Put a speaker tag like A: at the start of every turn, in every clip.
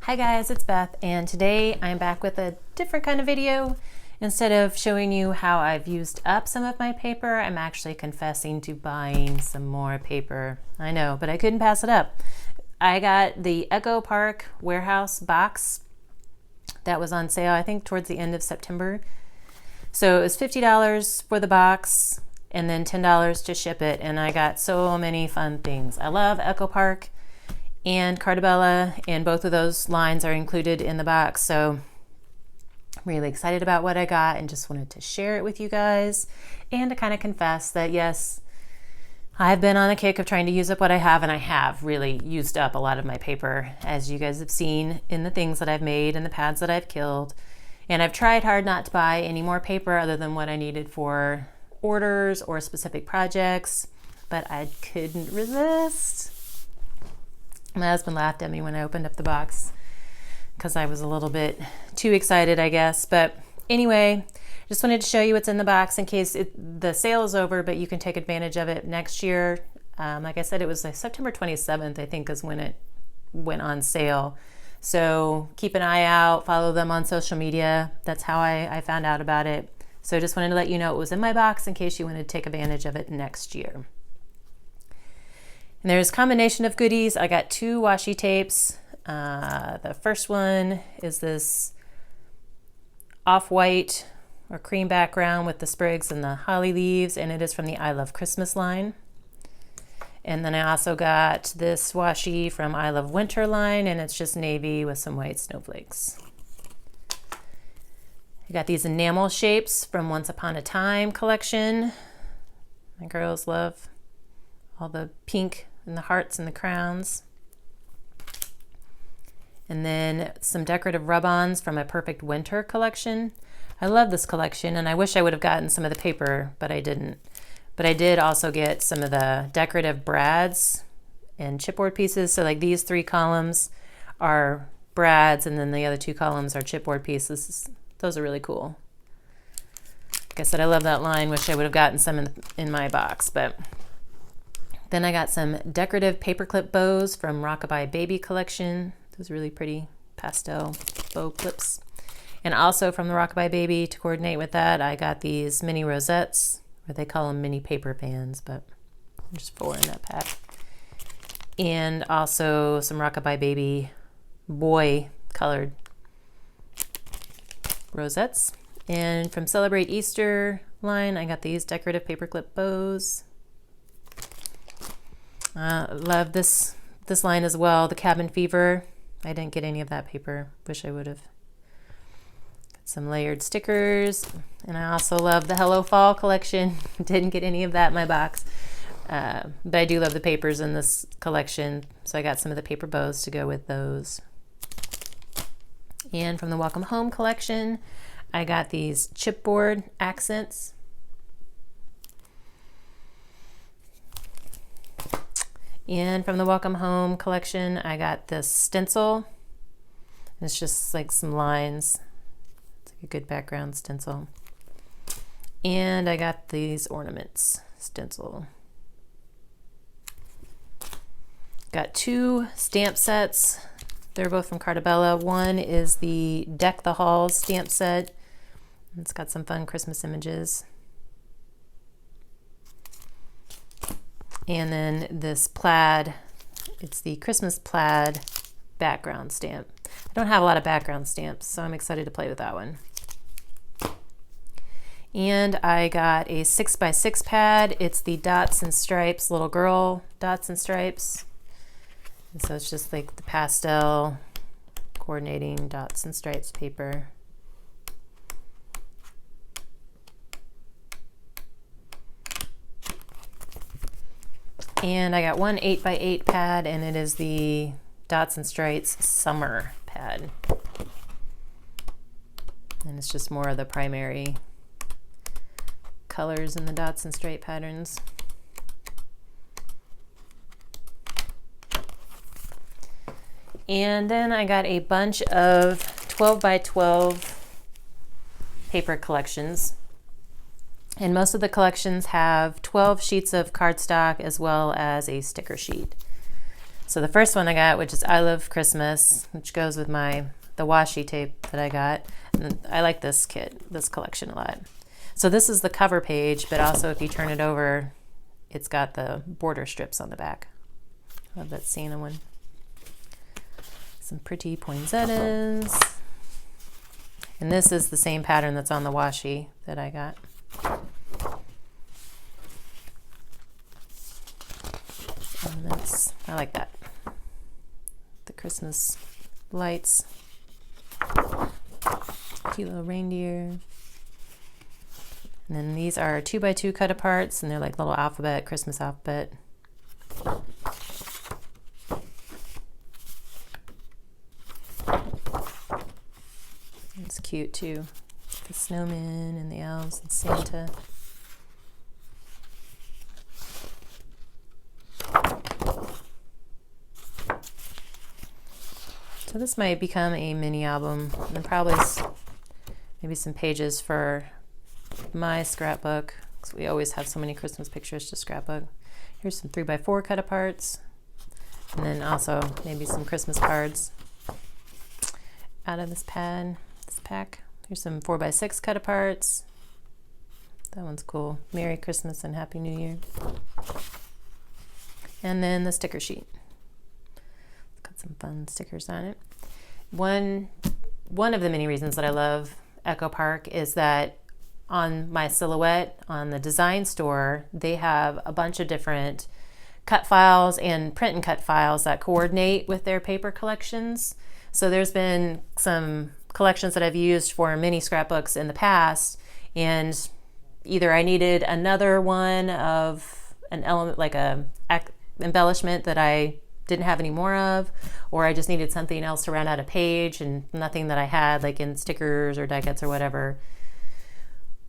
A: Hi guys, it's Beth, and today I'm back with a different kind of video. Instead of showing you how I've used up some of my paper, I'm actually confessing to buying some more paper. I know, but I couldn't pass it up. I got the Echo Park warehouse box that was on sale, I think towards the end of September. So it was $50 for the box and then $10 to ship it, and I got so many fun things. I love Echo Park and Cartabella, and both of those lines are included in the box. So I'm really excited about what I got and just wanted to share it with you guys and to kind of confess that yes, I've been on a kick of trying to use up what I have, and I have really used up a lot of my paper, as you guys have seen in the things that I've made and the pads that I've killed. And I've tried hard not to buy any more paper other than what I needed for orders or specific projects, but I couldn't resist. My husband laughed at me when I opened up the box because I was a little bit too excited, I guess. But anyway, just wanted to show you what's in the box in case the sale is over, but you can take advantage of it next year. Like I said, it was like September 27th, I think, is when it went on sale. So keep an eye out, follow them on social media. That's how I found out about it. So just wanted to let you know it was in my box in case you wanted to take advantage of it next year. And there's a combination of goodies. I got 2 washi tapes. The first one is this off-white or cream background with the sprigs and the holly leaves, and it is from the I Love Christmas line. And then I also got this washi from I Love Winter line, and it's just navy with some white snowflakes. I got these enamel shapes from Once Upon a Time collection. My girls love all the pink and the hearts and the crowns. And then some decorative rub-ons from a Perfect Winter collection. I love this collection, and I wish I would have gotten some of the paper, but I didn't. But I did also get some of the decorative brads and chipboard pieces. So like these 3 columns are brads, and then the other 2 columns are chipboard pieces. Those are really cool. Like I said, I love that line. Wish I would have gotten some in my box, but then I got some decorative paperclip bows from Rockabye Baby collection. Those really pretty pastel bow clips. And also from the Rockabye Baby, to coordinate with that, I got these mini rosettes, or they call them mini paper bands, but there's 4 in that pack. And also some Rockabye Baby boy colored rosettes. And from Celebrate Easter line, I got these decorative paperclip bows. Love this line as well, the Cabin Fever. I didn't get any of that paper. Wish I would have. Got some layered stickers. And I also love the Hello Fall collection. Didn't get any of that in my box. But I do love the papers in this collection. So I got some of the paper bows to go with those. And from the Welcome Home collection, I got these chipboard accents. And from the Welcome Home collection, I got this stencil. It's just like some lines. It's like a good background stencil. And I got these ornaments stencil. Got 2 stamp sets. They're both from Cartabella. One is the Deck the Halls stamp set. It's got some fun Christmas images. And then this plaid, it's the Christmas plaid background stamp. I don't have a lot of background stamps, so I'm excited to play with that one. And I got a 6x6 pad. It's the Dots and Stripes Little Girl Dots and Stripes. And so it's just like the pastel coordinating dots and stripes paper. And I got one 8x8 pad, and it is the Dots and Stripes Summer pad. And it's just more of the primary colors in the dots and stripe patterns. And then I got a bunch of 12x12 paper collections. And most of the collections have 12 sheets of cardstock as well as a sticker sheet. So the first one I got, which is I Love Christmas, which goes with the washi tape that I got. And I like this collection a lot. So this is the cover page, but also if you turn it over, it's got the border strips on the back. Love that Santa one. Some pretty poinsettias. And this is the same pattern that's on the washi that I got. Ornaments. I like that. The Christmas lights. Cute little reindeer. And then these are 2x2 cut aparts, and they're like little alphabet, Christmas alphabet. It's cute too. The snowman and the elves and Santa. So this might become a mini album, and probably maybe some pages for my scrapbook, because we always have so many Christmas pictures to scrapbook. Here's some 3x4 cut aparts, and then also maybe some Christmas cards out of this pack. Here's some 4x6 cut aparts. That one's cool. Merry Christmas and Happy New Year. And then the sticker sheet. It's got some fun stickers on it. One of the many reasons that I love Echo Park is that on my Silhouette, on the design store, they have a bunch of different cut files and print and cut files that coordinate with their paper collections. So there's been some collections that I've used for mini scrapbooks in the past, and either I needed another one of an element, like a embellishment that I didn't have any more of, or I just needed something else to round out a page, and nothing that I had, like in stickers or die cuts or whatever,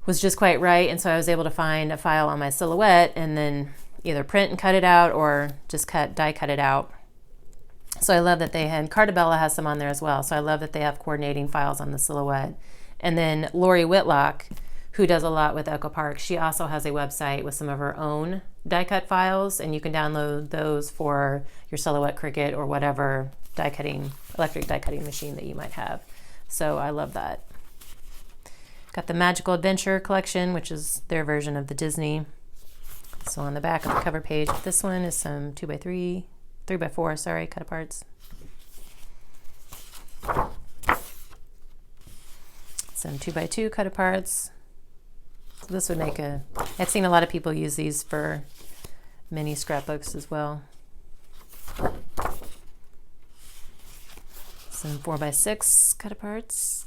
A: was just quite right. And so I was able to find a file on my Silhouette and then either print and cut it out or just die cut it out. So I love that they had, Cartabella has some on there as well. So I love that they have coordinating files on the Silhouette. And then Lori Whitlock, who does a lot with Echo Park, she also has a website with some of her own die cut files, and you can download those for your Silhouette Cricut or whatever electric die cutting machine that you might have. So I love that. Got the Magical Adventure collection, which is their version of the Disney. So on the back of the cover page, this one is some 3x4, sorry, cut aparts. Some 2x2 cut aparts. So this would make I've seen a lot of people use these for mini scrapbooks as well. Some 4x6 cut aparts.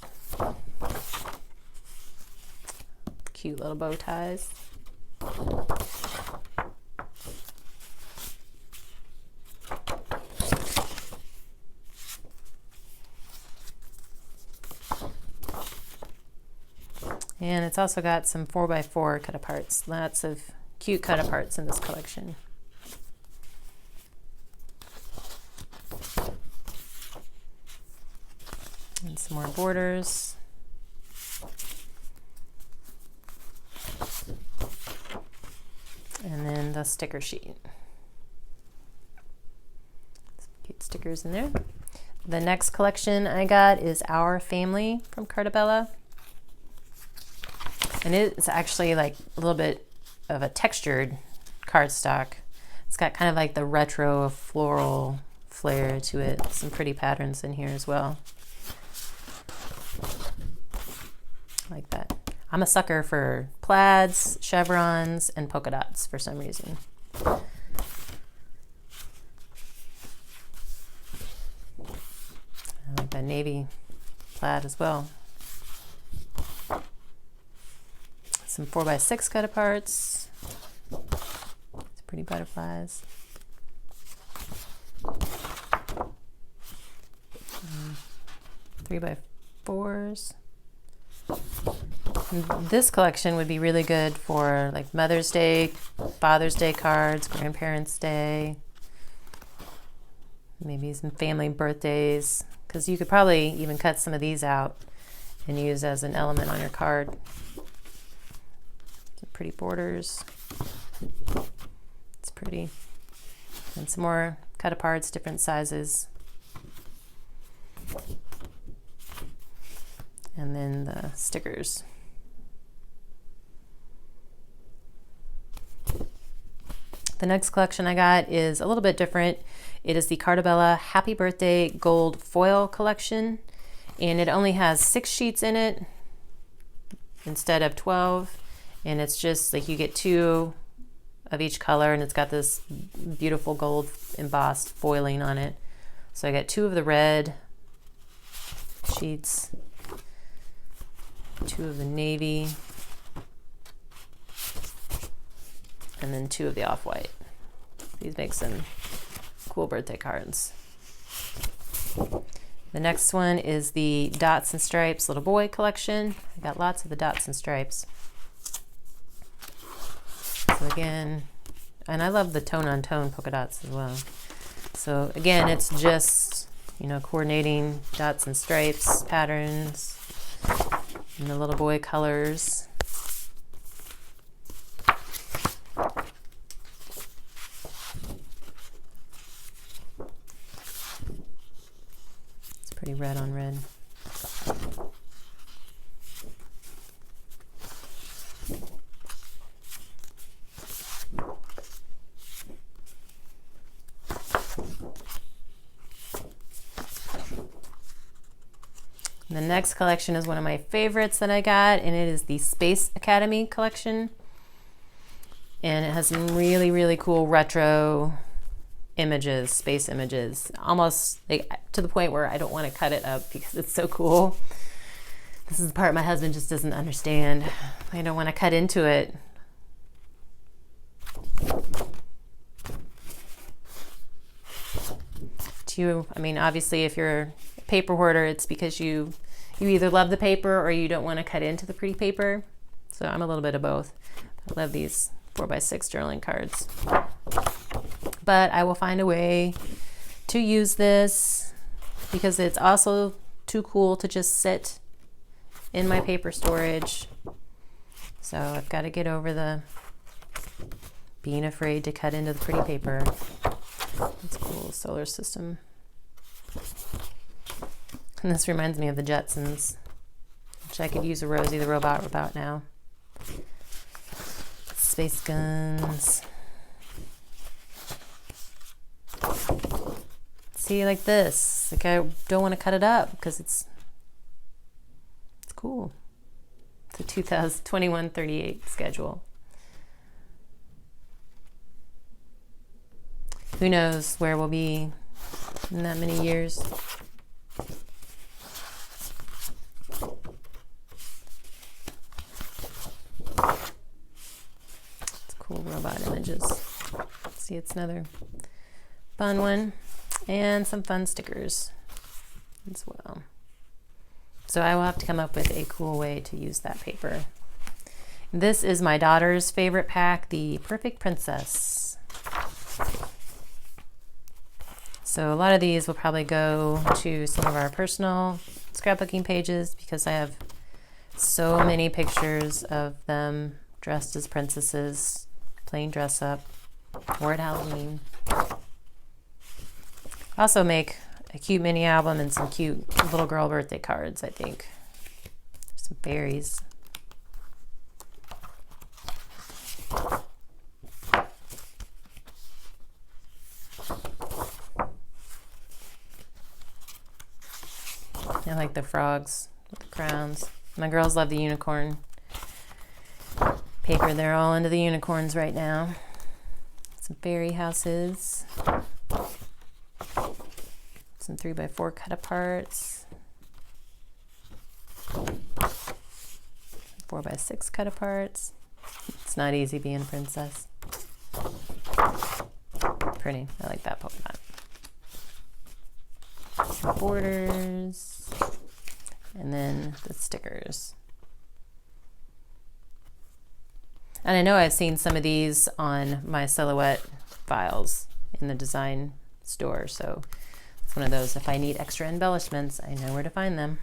A: Cute little bow ties. And it's also got some 4x4 cut aparts. Lots of cute cut aparts in this collection. And some more borders. And then the sticker sheet. Some cute stickers in there. The next collection I got is Our Family from Cartabella. And it's actually like a little bit of a textured cardstock. It's got kind of like the retro floral flair to it. Some pretty patterns in here as well. Like that. I'm a sucker for plaids, chevrons, and polka dots for some reason. I like that navy plaid as well. Some 4x6 cut aparts. It's pretty butterflies. 3x4s. This collection would be really good for like Mother's Day, Father's Day cards, Grandparents' Day, maybe some family birthdays, because you could probably even cut some of these out and use as an element on your card. Some pretty borders. It's pretty. And some more cut aparts, different sizes. And then the stickers. The next collection I got is a little bit different. It is the Cartabella Happy Birthday Gold Foil Collection, and it only has 6 sheets in it instead of 12, and it's just like you get 2 of each color, and it's got this beautiful gold embossed foiling on it. So I got 2 of the red sheets, 2 of the navy, and then 2 of the off-white. These make some cool birthday cards. The next one is the Dots and Stripes Little Boy collection. I got lots of the Dots and Stripes. So again, and I love the tone-on-tone polka dots as well. So again, it's just, you know, coordinating dots and stripes patterns and the little boy colors. It's pretty red on red. The next collection is one of my favorites that I got, and it is the Space Academy collection. And it has some really, really cool retro images, space images, almost like to the point where I don't want to cut it up because it's so cool. This is the part my husband just doesn't understand. I don't want to cut into it. I mean, obviously, if you're a paper hoarder, it's because you either love the paper or you don't want to cut into the pretty paper. So I'm a little bit of both. I love these 4x6 journaling cards. But I will find a way to use this because it's also too cool to just sit in my paper storage. So I've got to get over the being afraid to cut into the pretty paper. It's a cool solar system. And this reminds me of the Jetsons, which I could use a Rosie the Robot about now. Space guns. See, like this. Like I don't want to cut it up because it's cool. It's a 2021-38 schedule. Who knows where we'll be in that many years. It's cool robot images. See, it's another fun one. And some fun stickers as well. So I will have to come up with a cool way to use that paper. This is my daughter's favorite pack, the Perfect Princess. So a lot of these will probably go to some of our personal scrapbooking pages because I have so many pictures of them dressed as princesses, playing dress up, or at Halloween. Also make a cute mini album and some cute little girl birthday cards, I think. Some berries. I like the frogs with the crowns. My girls love the unicorn paper. They're all into the unicorns right now. Some fairy houses. Some 3x4 cut aparts. 4x6 cut aparts. It's not easy being a princess. Pretty. I like that polka dot. Some borders. And then the stickers. And I know I've seen some of these on my silhouette files in the design store, so it's one of those, if I need extra embellishments, I know where to find them.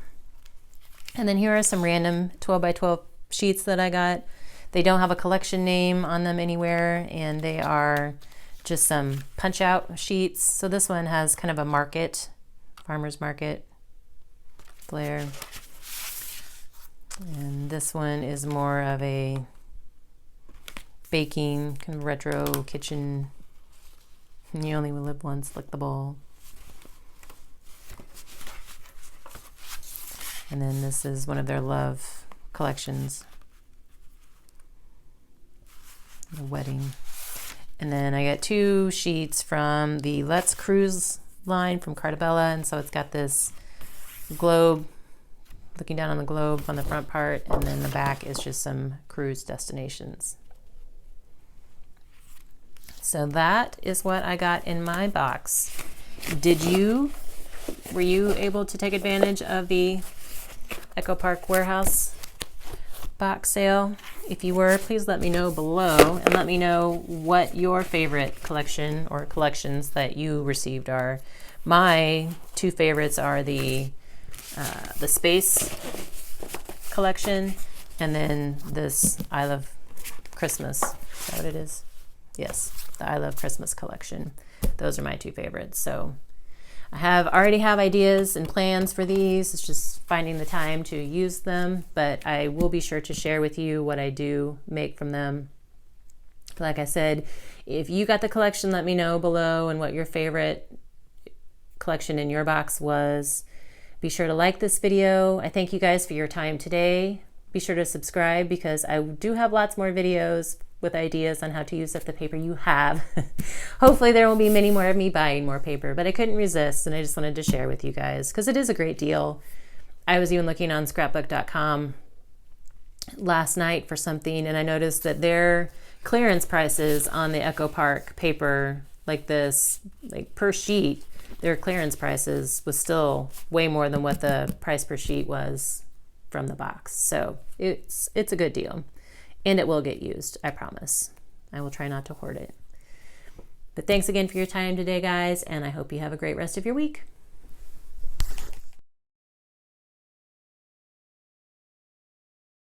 A: And then here are some random 12x12 sheets that I got. They don't have a collection name on them anywhere, and they are just some punch out sheets. So this one has kind of a market, farmer's market flair. And this one is more of a baking, kind of retro kitchen. You only live once, lick the bowl. And then this is one of their love collections. A wedding. And then I got 2 sheets from the Let's Cruise line from Cartabella. And so it's got this globe, looking down on the globe on the front part. And then the back is just some cruise destinations. So that is what I got in my box. Were you able to take advantage of the Echo Park Warehouse box sale? If you were, please let me know below and let me know what your favorite collection or collections that you received are. My 2 favorites are the Space collection and then this I Love Christmas. Is that what it is? Yes, the I Love Christmas collection. Those are my 2 favorites. So I already have ideas and plans for these. It's just finding the time to use them, but I will be sure to share with you what I do make from them. Like I said, if you got the collection, let me know below and what your favorite collection in your box was. Be sure to like this video. I thank you guys for your time today. Be sure to subscribe because I do have lots more videos with ideas on how to use up the paper you have. Hopefully there will be many more of me buying more paper, but I couldn't resist and I just wanted to share with you guys because it is a great deal. I was even looking on scrapbook.com last night for something and I noticed that their clearance prices on the Echo Park paper like this, like per sheet, their clearance prices was still way more than what the price per sheet was from the box. So it's a good deal. And it will get used, I promise. I will try not to hoard it. But thanks again for your time today, guys, and I hope you have a great rest of your week.